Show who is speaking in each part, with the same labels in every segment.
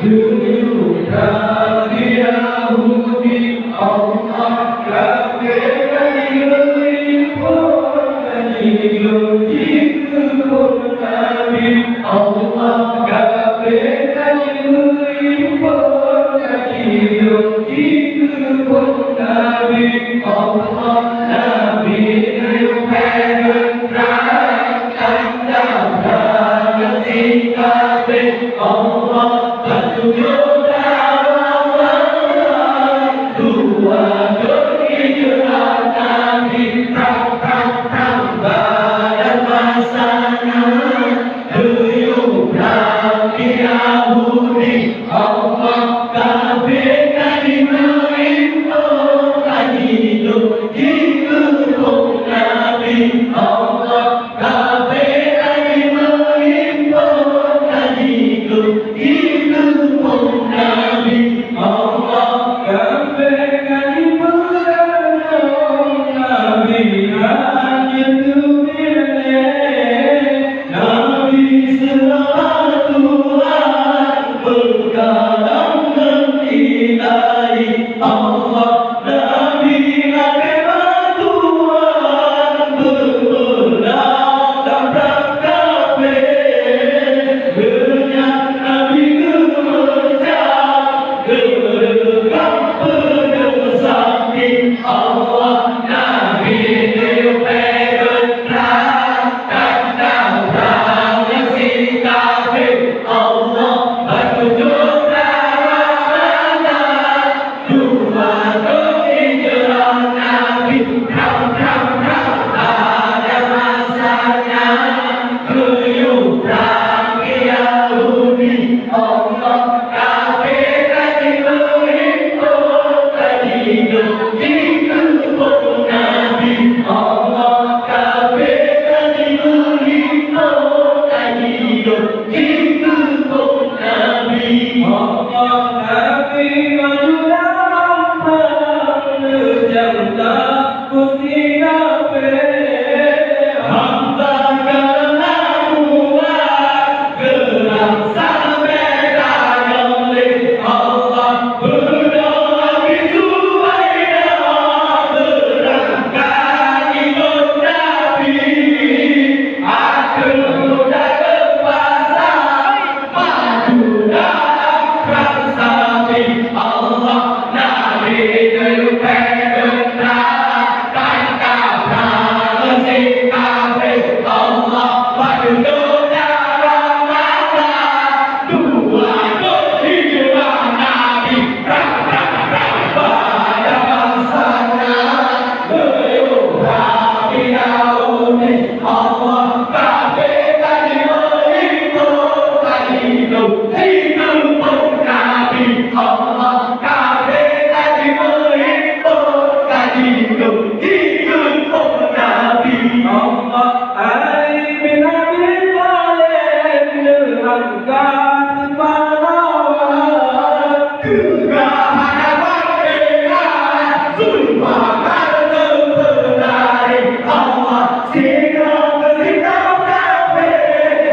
Speaker 1: dulu Nabi Yahudi Allah kafirkan ilipun kanilun jikun Nabi Allah kafirkan ilipun kanilun jikun Nabi Allah Nabi ilipun Allah petunjuk dua hijrah Nabi badan masanya duyung Nabi Yahudi Allah kafirkan dimerinto hidup hidup Nabi Allah kafirkan dimerinto hidup Nabi Allah kafirkan dimerinto Nabi hanya tumirnya Nabi selawat Tuhan berkalam ilahi Allah Nabi agama Tuhan bermenang dan kafir Nabi gemercap gerekam pedesaki Allah Nabi dipegang kandang yang si kafir Allah petunjuk mana dua hijrah Nabi ada masanya kuyup Nabi Yahudi Allah kafirkan dimerinto hidup hidup Nabi Allah kafirkan dimerinto hidup hidup Nabi Allah Nabi majulah menjauh kursi kafir Hamzah karena kuat gerak sampai oleh Allah berdoa Zubairah berangkat ikut Nabi aku udah ke pasar maju dalam perang sapi Allah Nabi dipegang kandang si kafir Allah petunjuk mana dua hijrah Nabi pada masanya beliau Nabi Yahudi Allah kafirkan dimerinto hidup Nabi Allah kafirkan dimerinto hidup Nabi Allah Ali bin Abi Thalib diangkat pahlawan kegagahan Zulfikar terbenari Allah sikap bersikap kafir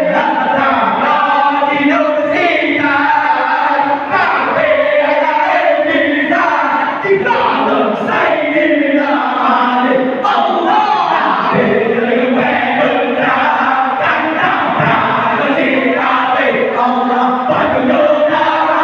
Speaker 1: datanglah hidup sinar kafir akan bisa kita Sayyidina Ali Allah Allah petunjuk Allah